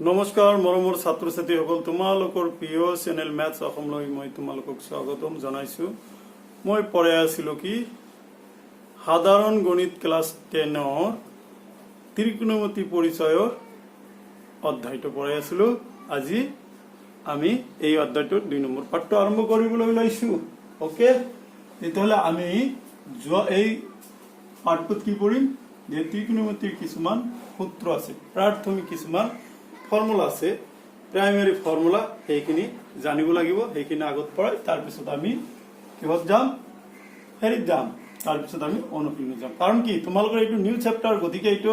নমস্কাৰ মৰমৰ ছাত্ৰ ছাত্ৰীসকল, তোমালোকৰ প্ৰিয় চেনেল মেথছ অসমলৈ মই তোমালোকক স্বাগতম জনাইছো। মই পঢ়াই আছিলো কি সাধাৰণ গণিত ক্লাছ 10ৰ ত্ৰিকোণমিতি পৰিচয়ৰ অধ্যায়টো পঢ়াই আছিলো। আজি আমি এই অধ্যায়টোৰ 2 নম্বৰ পাঠটো আৰম্ভ কৰিবলৈ ওলাইছো। ওকে, তেতিয়াহ'লে আমি এই পাঠটোত কি পঢ়িম যে ত্ৰিকোণমিতিৰ কিছুমান সূত্ৰ আছে, প্ৰাথমিক কিছুমান ফৰ্মুলা আছে, প্ৰাইমাৰী ফৰ্মুলা, সেইখিনি জানিব লাগিব। সেইখিনি আগত পঢ়াই তাৰপিছত আমি কিহত যাম, হেৰিত যাম, তাৰপিছত আমি অনুশীলনী যাম। কাৰণ কি তোমালোকৰ এইটো নিউ চেপ্টাৰ, গতিকে এইটো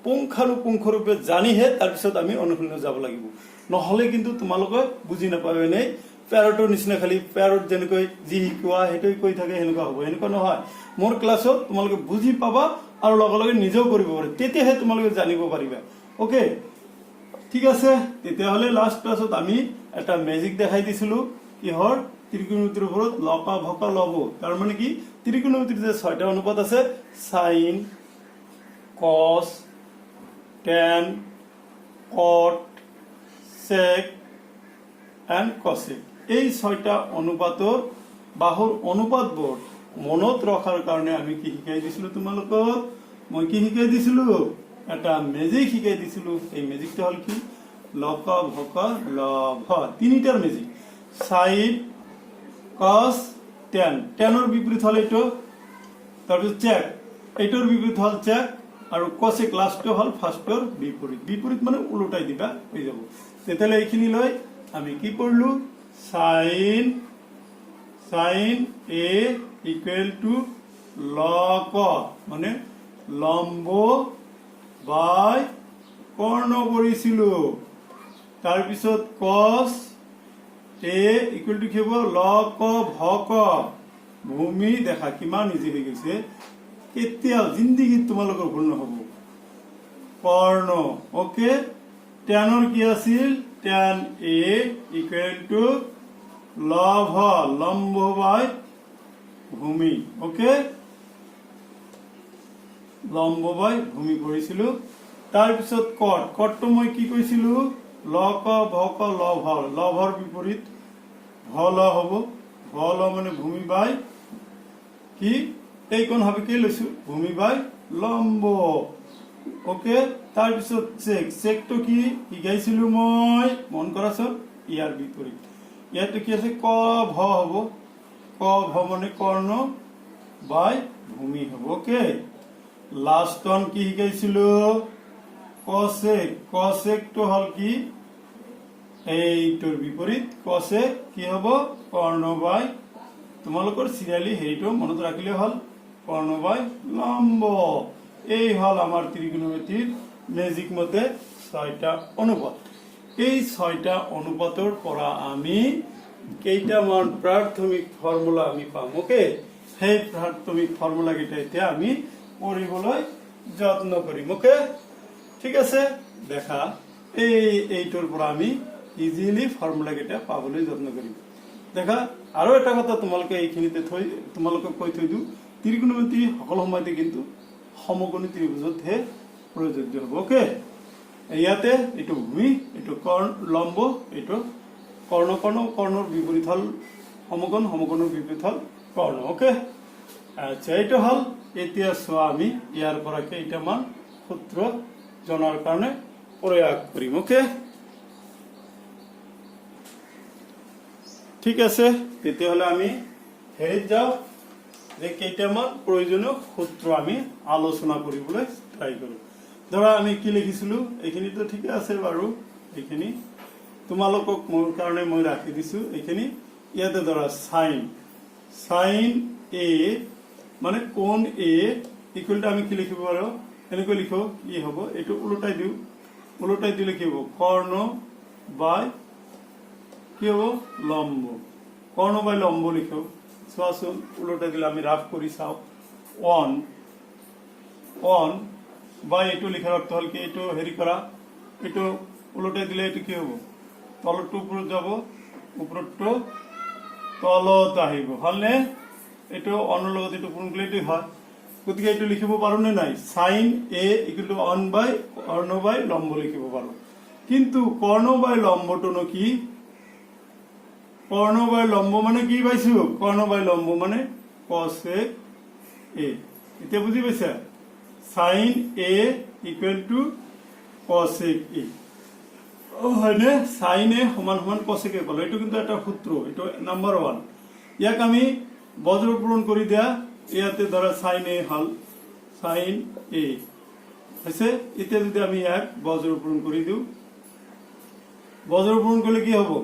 পুংখানুপুংখৰূপে জানিহে তাৰপিছত আমি অনুশীলনী যাব লাগিব। নহ'লে কিন্তু তোমালোকে বুজি নাপাবে। এনেই পেৰটৰ নিচিনা খালি পেৰট যেনেকৈ যি শিকোৱা সেইটোৱে কৈ থাকে সেনেকুৱা হ'ব, এনেকুৱা নহয়। মোৰ ক্লাছত তোমালোকে বুজি পাবা আৰু লগে লগে নিজেও কৰিব পাৰিবা, তেতিয়াহে তোমালোকে জানিব পাৰিবা। অ'কে, ঠিক আছে। তেতিয়াহ'লে লাষ্ট ক্লাছত আমি এটা মেজিক দেখাই দিছিলো কিহৰ, ত্ৰিকোণমিতিৰ ওপৰত লকা ভকা লব। তাৰ মানে কি ত্ৰিকোণমিতিৰ যে 6টা অনুপাত আছে, সাইন, কস, টেন, কট, সেক এণ্ড কসেক, এই 6টা অনুপাতৰ বাহুৰ অনুপাতবোৰ মনত ৰখাৰ কাৰণে আমি কি শিকাই দিছিলো তোমালোকক, মই কি শিকাই দিছিলো, এটা মেজিক শিকাই দিছিলো। এই মেজিকটা হল কি লকা ভকা লভ, 3টাৰ মেজিক। সাইন, কস, টেন, টেনৰ বিপৰীত হল এইটো, তাৰপিছত চেক, এইটোৰ বিপৰীত হল চেক, আৰু কসেক লাষ্টটো হল ফাৰ্ষ্টৰ বিপৰীত। বিপৰীত মানে ওলোটাই দিবা হৈ যাব। তেতিয়াহ'লে এইখিনি লৈ আমি কি পঢ়লো, সাইন এ ইকুৱেল টু লক মানে লম্ব বাই কৰ্ণ কৰিছিলো। তাৰপিছত কস এ ইকুৱেল টু কি হ'ব, লক ভক ভূমি, দেখা কিমান ইজি হৈ গৈছে, কেতিয়াও জিন্দিগীত তোমালোকৰ ভুল নহব। কৰ্ণ, অকে, টেনৰ কি আছিল, ten a equal to love লম্ব বাই ভূমি, অকে, লম্ব বাই ভূমি কৰিছিলো। তাৰপিছত কট, কটটো মই কি কৈছিলো, লক ভক লভ, লভৰ বিপৰীত ভল হব, ভল মানে ভূমি বাই কি, এইকণ ভাবে কি লৈছো, ভূমি বাই লম্ব, অকে। তাৰপিছত চেক, চেকটো কি শিকাইছিলো মই, মন কৰাচোন, ইয়াৰ বিপৰীত। ইয়াতে কি আছে, ক ভ হব, ক ভ মানে কৰ্ণ বাই ভূমি হব, অকে। লাষ্ট ওৱান কি শিকাইছিলো, কসেক, কসেকটো হল কি এইটোৰ বিপৰীত, কসেক কি হব, কৰ্ণ বাই, তোমালোকৰ চিৰিয়ালি হেৰিটো মনত ৰাখিলে হল, কৰ্ণ বাই লম্ব। এই হল আমাৰ ত্ৰিকোণমিতিৰ মেজিক মতে 6টা অনুপাত। এই 6টা অনুপাতৰ পৰা আমি কেইটামান প্ৰাথমিক ফৰ্মুলা আমি পাম, অকে। সেই প্ৰাথমিক ফৰ্মুলা কেইটা এতিয়া আমি পঢ়িবলৈ যত্ন কৰিম, অকে। ঠিক আছে, দেখা এইটোৰ পৰা আমি ইজিলি ফৰ্মুলা কেইটা পাবলৈ যত্ন কৰিম। দেখা, আৰু এটা কথা তোমালোকে এইখিনিতে তোমালোকক কৈ থৈ দিওঁ, ত্ৰিকোণমিতি সকলো সময়তে কিন্তু সমকোণী ত্ৰিভুজতহে প্ৰযোজ্য হ'ব, অকে। ইয়াতে এইটো ভূমি, এইটো লম্ব, এইটো কৰ্ণ, কৰ্ণৰ বিপৰীত হল সমকোণ, সমকোণৰ বিপৰীত হল কৰ্ণ, অকে। আচ্ছা, এইটো হল। এতিয়া চোৱা আমি ইয়াৰ পৰা কেইটামান সূত্ৰ জনাৰ কাৰণে প্ৰয়াস কৰিম, অকে। ঠিক আছে, তেতিয়াহ'লে আমি হেৰিত যাওঁ, যে কেইটামান প্ৰয়োজনীয় সূত্ৰ আমি আলোচনা কৰিবলৈ ট্ৰাই কৰো। ধৰা আমি কি লিখিছিলো, এইখিনিতো ঠিকে আছে বাৰু, এইখিনি তোমালোকক মোৰ কাৰণে মই ৰাখি দিছো। এইখিনি ইয়াতে ধৰা সাইন এ মানে কোণ এ ইকুৱেল টু আমি কি লিখিব পাৰো, এনেকৈ লিখো, কি হব, এইটো ওলোটাই দিওঁ, ওলোটাই দিলে কি হব, কৰ্ণ বাই কি হব, লম্ব, কৰ্ণ বাই লম্ব লিখো। চোৱাচোন, ওলোটাই দিলে আমি ৰাফ কৰি চাওঁ, ওৱান বাই এইটো লিখাৰ অৰ্থ হল কি, এইটো হেৰি কৰা, এইটো ওলোটাই দিলে এইটো কি হব, তলতটো ওপৰত যাব, ওপৰতটো তলত আহিব, হলনে। এইটো অনৰ লগত এইটো পুনকলিটি হয়, গতিকে এইটো লিখিব পাৰো নে নাই, সাইন এ ইকুৱেল টু 1 বাই কৰ্ণ বাই লম্ব লিখিব পাৰো। কিন্তু কর্ণ বাই লম্বটন কি কর্ণ বাই লম্ব মানে কি পাইছো কর্ণ বাই লম্ব মানে কসেক এ এতিয়া বুঝি পাইছা sine A equal to cosec A হয়নে সাইন এ সমান সমান কসেক এ কলে এইটো কিন্তু এটা সূত্র এইটো নাম্বার 1 ইয়াক আমি বজ্র পূরণ কৰি দিয়া ইয়াতে ধৰা সাইন এ হল সাইন এ আছে এতিয়া যদি আমি ইয়াক বজ্র পূরণ কৰি দিও বজ্র পূরণ করলে কি হবো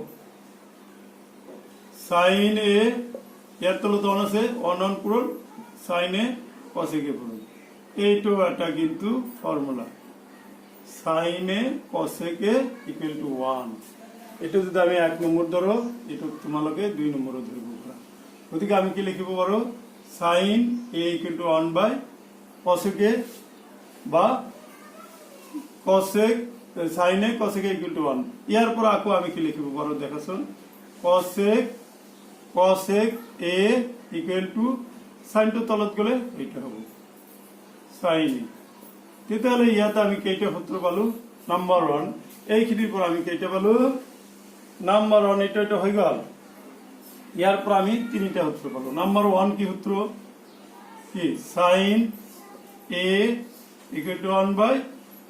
সাইন এ ইয়ার তলতে অন আছে অন পূরণ সাইন এ কসেক এ পূরণ এইটো একটা কিন্তু formula sine A cosec A equal to 1 এটা যদি আমি 1 নম্বর ধরো এটা তোমালকে 2 নম্বর ধরব গতিকে আমি কি লিখিব পারো sine A equal to 1 by cosec A বা cosec sine A cosec A equal to 1 ইয়ার পর আকো আমি কি লিখিব পারো দেখাছন cosec A equal to sine তো তলত গলে এইটা হবে সাইন এ তেতিয়াহলে ইয়াতে আমি কেইটা সূত্র পালো নাম্বার 1 এইখিনিৰ পৰা আমি কেইটা পালো নাম্বাৰ 1 এটা হৈ গল ইয়াৰ পৰা আমি তিনিটা সূত্র পালো নাম্বার 1 কি সূত্র কি sine A equal to 1 by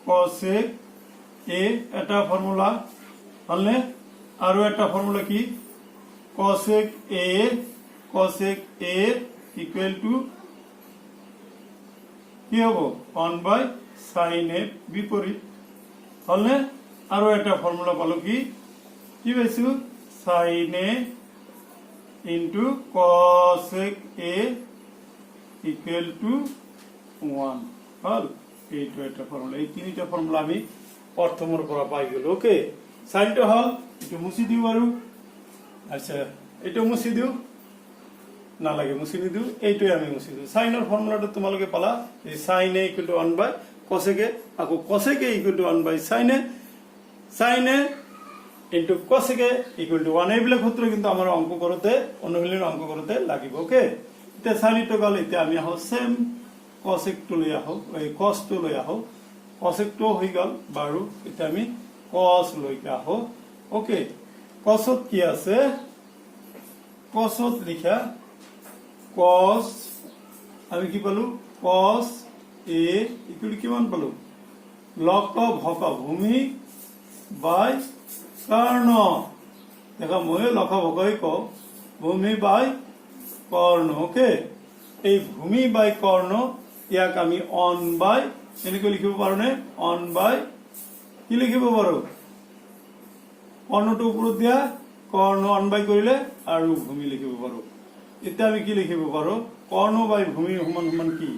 cosec A এটা ফর্মুলা হলনে আৰু এটা ফর্মুলা কি কসেক এ ইকুয়াল টু কি হবো 1 বাই সাইন এ বিপরীত হলনে আৰু এটা ফর্মুলা পালো কি পাইছো sine A into cosec A equal to 1 হল এইটো এটা ফর্মুলা এই তিনিটা ফর্মুলা আমি প্ৰথমৰ পৰা পাই গলো ওকে সাইনটো হল এটো মুছি দিও আৰু আচ্ছা এটো মুছি দিও না লাগে মুছি নিদিও এইটোই আমি মুছি দিও সাইনৰ ফর্মুলাটো তোমালোকে পালা এই sine A equal to 1 by cosec A আকো cosec A equal to 1 by sine A into cosec A equal to 1 এইবিলাক সূত্র কিন্তু আমাৰ অঙ্ক কৰোতে অনুশীলন অঙ্ক কৰোতে লাগিব ওকে এতিয়া সাইনটো গল এতিয়া আমি আহো সেম কসেক টু লৈ আহো এই কস টু লৈ আহো কসেক টু হৈ গল বাৰু এতিয়া আমি কস লৈ আহো ওকে কসত কি আছে কসত লিখা কস আমি কি পালো কস এ ইকুয়াল কিমান পালো লক ভক ভূমি বাই কর্ণ দেখা মই লক ভকই ক ভূমি বাই কর্ণ ওকে এই ভূমি বাই কর্ণ ইয়াক আমি অন বাই এনেকৈ লিখিব পাৰো নে অন বাই কি লিখিব পাৰো কৰ্ণটো ওপৰত দিয়া কৰ্ণ অন বাই কৰিলে আৰু ভূমি লিখিব পাৰো এতিয়া আমি কি লিখিব পাৰো কৰ্ণ বাই ভূমি সমান সমান কি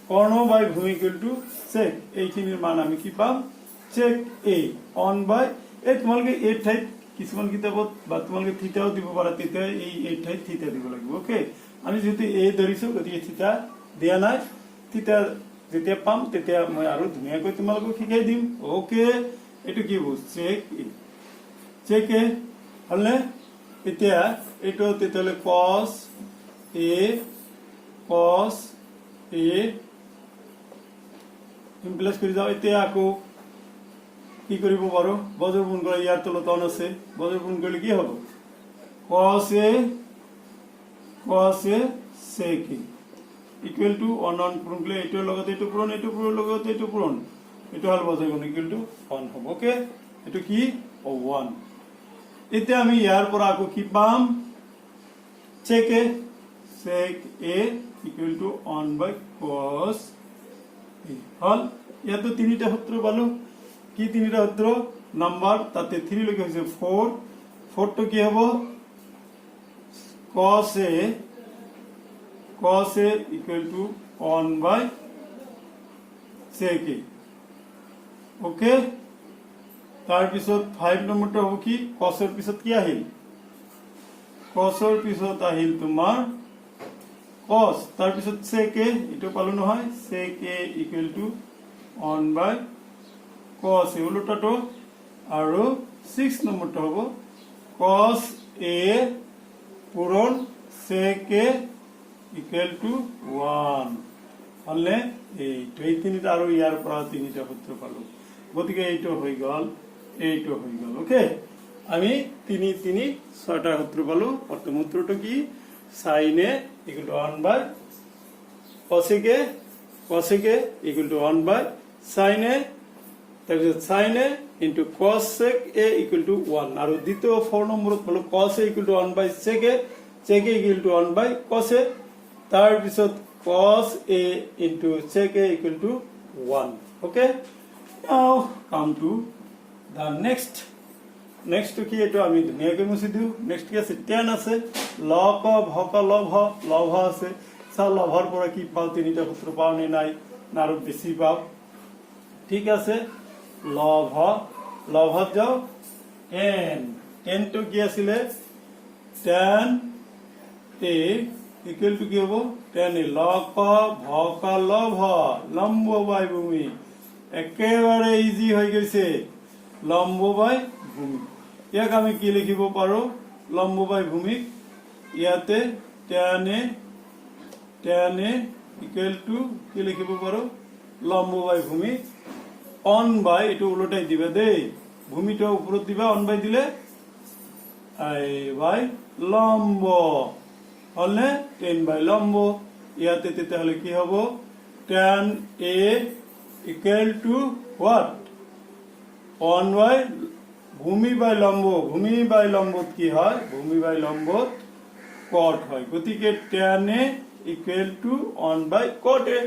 কৰ্ণ বাই ভূমি ইকুয়াল টু চেক এইখিনিৰ মান আমি কি পাম চেক এ অন বাই এই তোমালোকে এই ঠাইত কিছুমান কিতাপত বা তোমালোকে থিতাও দিব পাৰা তেতিয়া এই ঠাইত থিতা দিব লাগিব ওকে আমি যদি এ ধৰিছো গতিকে থিতা দিয়া নাই থিতা যেতিয়া পাম তেতিয়া মই আৰু ধুনীয়াকৈ তোমালোকক শিকাই দিম ওকে এটো কি বস্তু চেক এ হলনে এতিয়া এটো তেতিয়ালে cos a ইমপ্লাস কৰি যাও এতিয়া আকৌ কি কৰিব পাৰো বজ্ৰ গুণ কৰি ইয়াৰ তলত অন আছে বজ্ৰ গুণ কৰিলে কি হ'ব cos a sec equal to on পূৰণ কৰিলে এইটোৰ লগতে এইটো পূৰণ এইটো পূৰণ লগতে এইটো পূৰণ এইটো হল বজ্ৰ গুণ ইকুয়াল টু 1 হ'ব ওকে এইটো কি 1 এতিয়া আমি ইয়াৰ পৰা আকৌ কি পাম sec A equal to 1 by cos হল ইয়াতো তিনিটা সূত্র পালো কি তিনিটা সূত্র নাম্বার তাতে 3 লৈকে হৈছে 4 তো কি হ'ব cos a equal to 1 by sec a okay তার পিছত 5 নম্বৰটো হ'ব কি cos এৰ পিছত কি আহিল cos এৰ পিছত আহিল তোমাৰ cos তার পিছত sec a এটো পালো নহয় sec a equal to 1 by cos a উল্টাটো আৰু 6 নম্বৰটো হ'ব cos a পূৰণ sec a equal to 1 হলে এই তিনিটা আৰু ইয়াৰ পৰা তিনিটা সূত্ৰ পালো গতিকে এইটো হৈ গল এইটো হৈ গ'ল ওকে আমি 3 3 6টা সূত্র পালো প্রথম সূত্রটো কি sin a equal to 1 by cos a equal to 1 by sin a তাৰপিছত sin a into cos a equal to 1 আৰু দ্বিতীয় 4 নম্বৰত পালো cos a equal to 1 by sec a equal to 1 by cos a তাৰপিছত cos a into sec a equal to 1 okay now come to the next to কি এটো আমি ধুনিয়াকৈ মুছি দিও নেক্সট কি আছে tan আছে log of হক লভ আছে সা লভৰ পৰা কি পাও তিনিটা সূত্ৰ পাও নে নাই না আৰু বেছি পাও ঠিক আছে লভত যাও tan to কি আছিল tan a equal to কি হ'ব tan a log of হক লভ লম্ব বাই ভূমি একেবাৰে ইজি হৈ গৈছে লম্ব বাই ভূমি ইয়াক আমি কি লিখিব পাৰো লম্ব বাই ভূমি ইয়াতে tan a equal to কি লিখিব পাৰো লম্ব বাই ভূমি on by এটো উল্টাই দিবা দেই ভূমিটা উপৰত দিবা on by দিলে i by লম্ব হলে 10 by লম্ব ইয়াতে তেতিয়াহলে কি হ'ব tan a equal to what on by ভূমি বাই লম্বত কি হয় ভূমি বাই লম্বত cot হয় গতিকে tan a equal to on by cot a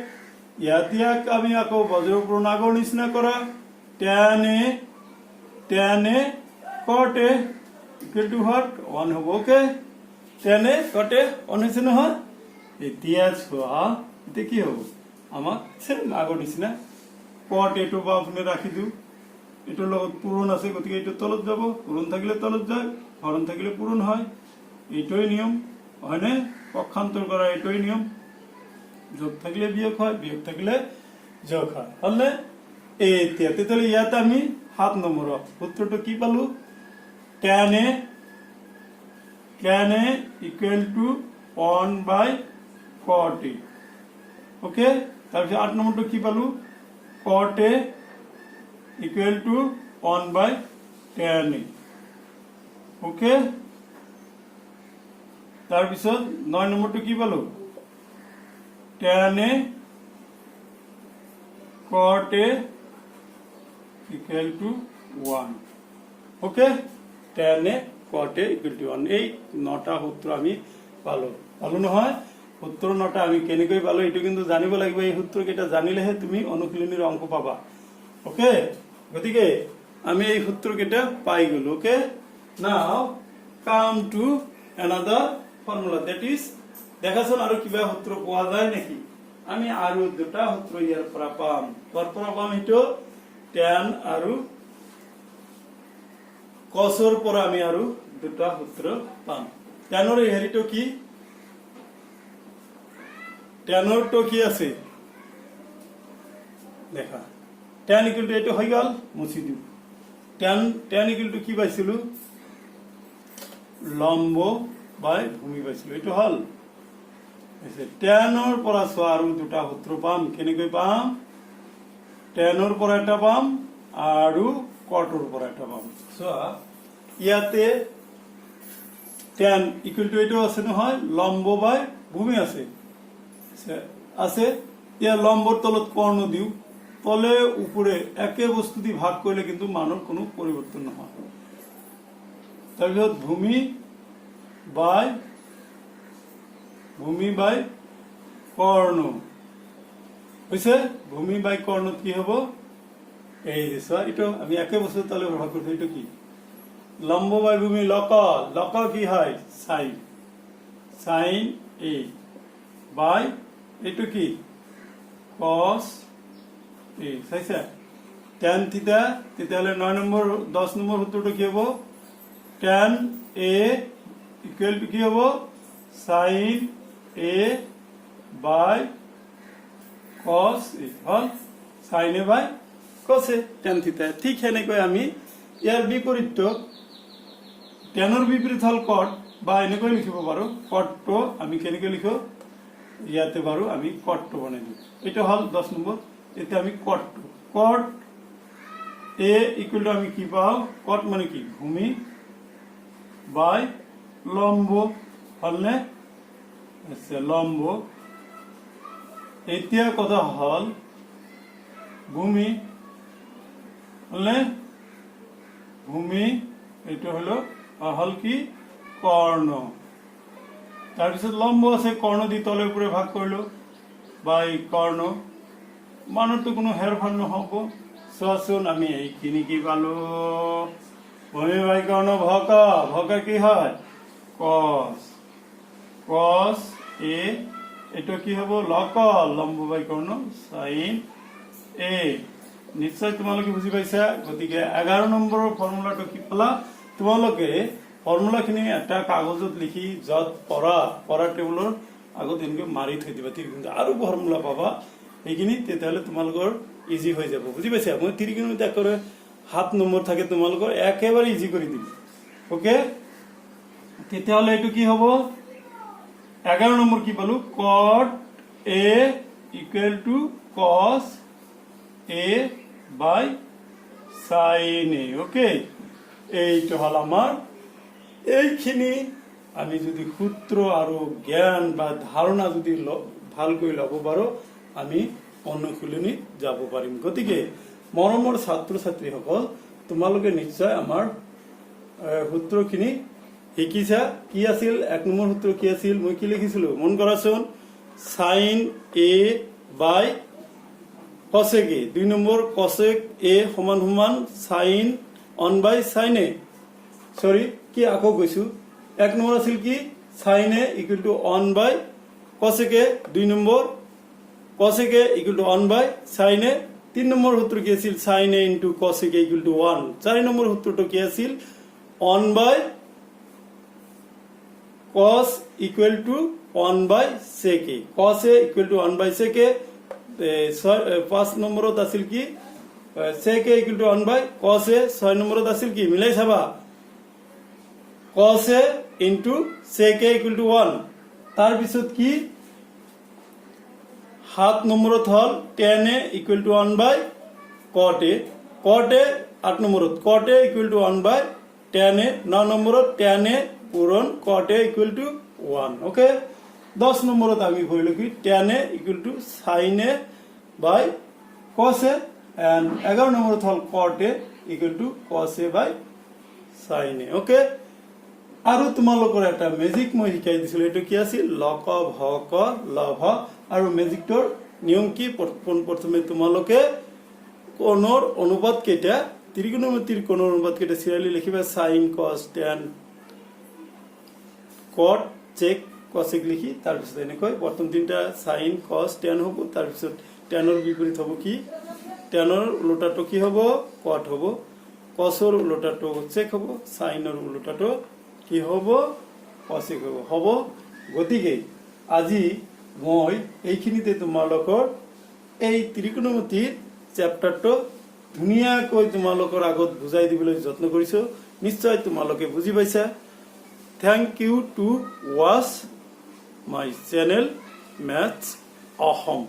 ইয়াত আমি আকৌ বজ্ৰপুৰ আগৰ নিচিনা কৰা tan a cot a equal to what 1 হ'ব okay tan a cot a 1 হৈছে নহয় এতিয়া চোৱা এতে কি হ'ব আমাক সেম আগৰ নিচিনা cot a টো বাফনে ৰাখি দিও এটোৰ লগত পূৰণ আছে গতিকে এটো তলত যাব পূৰণ থাকিলে তলত যায় হৰণ থাকিলে পূৰণ হয় এইটোই নিয়ম হয়নে পক্ষান্তৰ কৰা এইটোই নিয়ম যোগ থাকিলে বিয়োগ হয় বিয়োগ থাকিলে যোগ হয় হলে এতিয়া তেতিয়ালে ইয়াত আমি 7 নম্বৰ সূত্ৰটো কি পালো tan a equal to 1 by cot a okay তাৰপিছত 8 নম্বৰটো কি পালো cot a equal to 1 by tan a okay তাৰপিছত 9 নম্বৰটো কি পালো tan a cot a equal to 1 okay tan a cot a equal to 1 এই 9টা সূত্র আমি পালো নহয় সূত্র 9টা আমি কেনেকৈ পালো এটো কিন্তু জানিব লাগিব এই সূত্র কেটা জানিলেহে তুমি অনুশীলনীৰ অংক পাবা ওকে গতিকে আমি এই সূত্র কেটা পাই গলো ওকে নাও come to another formula that is দেখাছন আৰু কিবা সূত্ৰ পোৱা যায় নেকি আমি আৰু দুটা সূত্ৰ ইয়াৰ পৰা পাম এটো tan আৰু cos ৰ পৰা আমি আৰু দুটা সূত্ৰ পাম tan ৰ হেৰিটো কি tan ৰ তো কি আছে দেখা tan equal to এটো হৈ গল মুছি দিও tan equal to কি পাইছিলো লম্ব বাই ভূমি পাইছিলো এটো হল tan ৰ পৰা সো আৰু দুটা সূত্ৰ পাম কেনেকৈ পাম tan ৰ পৰা এটা পাম আৰু cot ৰ পৰা এটা পাম সো ইয়াতে tan equal to এটো আছে নহয় লম্ব বাই ভূমি আছে ইয়াৰ লম্বৰ তলত কৰ্ণ দিও তলে উপৰে একে বস্তু দি ভাগ কৰিলে কিন্তু মানৰ কোনো পৰিৱৰ্তন নহয় তাৰপিছত ভূমি বাই কৰ্ণ হৈছে ভূমি বাই কৰ্ণত কি হ'ব এই যে এটো আমি একে বস্তু তলে ভাগ কৰিছো এটো কি লম্ব বাই ভূমি লক কি হয় sin a বাই এটো কি cos a চাইছে tan থিটা তেতিয়ালে 9 নম্বৰ 10 নম্বৰ সূত্ৰটো কি হ'ব tan a equal to কি হ'ব sin a by cos a hall sin a by cos a tan থিটা ঠিক হেনেকৈ আমি ইয়াৰ বিপৰীত tan ৰ বিপৰীত হল cot বা এনেকৈ লিখিব পাৰো cot টো আমি কেনেকৈ লিখো ইয়াতে পাৰো আমি cot টো বনাই দিও এটা হল 10 নম্বৰ এতিয়া আমি cot এ ইকুৱেল টু আমি কি পাওঁ কট মানে কি ভূমি বাই লম্ব হলনে লম্ব এতিয়া কথা হল ভূমি হলনে ভূমি এইটো হলো হল কি কর্ণ তাৰপিছত লম্ব আছে কৰ্ণ দি তলে উপৰে ভাগ কৰিলো বাই কৰ্ণ মানতো কোনো হেৰফেৰ নহব চোৱাচোন আমি এইখিনি কি পালো ভূমি বাই কর্ণ ভকা কি হয় কস কস এ এটা কি হব লক লম্ব বাই কর্ণ সাইন এ নিশ্চয় তোমালোকে বুজি পাইছা গতিকে 11 নম্বৰৰ ফৰ্মুলাটো কি পালা তোমালোকে ফৰ্মুলা খিনি এটা কাগজত লিখি যত পঢ়া টেবুলৰ আগত এনেকৈ মাৰি থৈ দিবা তিৰিকোণ আৰু ফৰ্মুলা পাবা এইখিনি তেতিয়াহলে তোমালোকৰ ইজি হৈ যাব বুজি পাইছা মই তিৰিকোণত একেবাৰে 7 নম্বৰ থাকে তোমালোকৰ একেবাৰে ইজি কৰি দিম ওকে তেতিয়াহলে এইটো কি হ'ব 11 নম্বৰ কি পালো cot a equal to cos a by sin a okay এইটো হল আমার এইখিনি আমি যদি সূত্র আৰু জ্ঞান বা ধাৰণা যদি ভালকৈ ল'ব পাৰো আমি অনুশীলনী যাব পাৰিম গতিকে মৰমৰ ছাত্ৰ ছাত্ৰীসকল তোমালোকে নিশ্চয় আমাৰ সূত্ৰখিনি শিকিছা কি আছিল এক নম্বৰ সূত্ৰ কি আছিল মই কি লিখিছিলো মন কৰাচোন sin a by cosec a 2 number cosec a সমান সমান sin 1 by sin a সৰি কি আকৌ গৈছো এক নম্বৰ আছিল কি sin a equal to 1 by cosec a 2 number cosec a equal to 1 by sin a 3 number সূত্র কি আছিল sin a into cosec a equal to 1 4 number সূত্রটো কি আছিল 1 by cos equal to 1 by sec a cos a equal to 1 by sec a 5 নম্বৰত আছিল কি sec a equal to 1 by cos a 6 নম্বৰত আছিল কি মিলাই চাবা cos a into sec a equal to 1 তাৰ পিছত কি 7 নম্বৰত হল tan a equal to 1 by cot a 8 নম্বৰত cot a equal to 1 by tan a 9 নম্বৰত tan a পূৰণ cot a equal to 1 okay 10 নম্বৰত আমি কইলো কি tan a equal to sin a by cos a and 11 নম্বৰত হল cot a equal to cos a by sin a okay আৰু তোমালোকৰ এটা ম্যাজিক মই শিকাই দিছিল এটো কি আছিল লক ভক লভ আৰু ম্যাজিকটোৰ নিয়ম কি প্ৰথমে তোমালোকে কোণৰ অনুপাত কেটা ত্ৰিকোণমিতিৰ কোণৰ অনুপাত কেটা সিৰিয়ালি লিখিবা sin cos tan cot sec cosec লিখি তাৰ পিছত এনেকৈ প্ৰথম তিনটা sin cos tan হ'ব তাৰ পিছত tan ৰ বিপৰীত হ'ব কি tan ৰ উল্টাটো কি হ'ব cot হ'ব cos ৰ উল্টাটো sec হ'ব sin ৰ উল্টাটো কি হ'ব cosec হ'ব গতিকে আজি মই এইখিনিতে তোমালোকৰ এই ত্ৰিকোণমিতিৰ চ্যাপ্টাৰটো ধুনিয়াকৈ তোমালোকৰ আগত বুজাই দিবলৈ যত্ন কৰিছো নিশ্চয় তোমালোকে বুজি পাইছা thank you to watch my channel maths Assam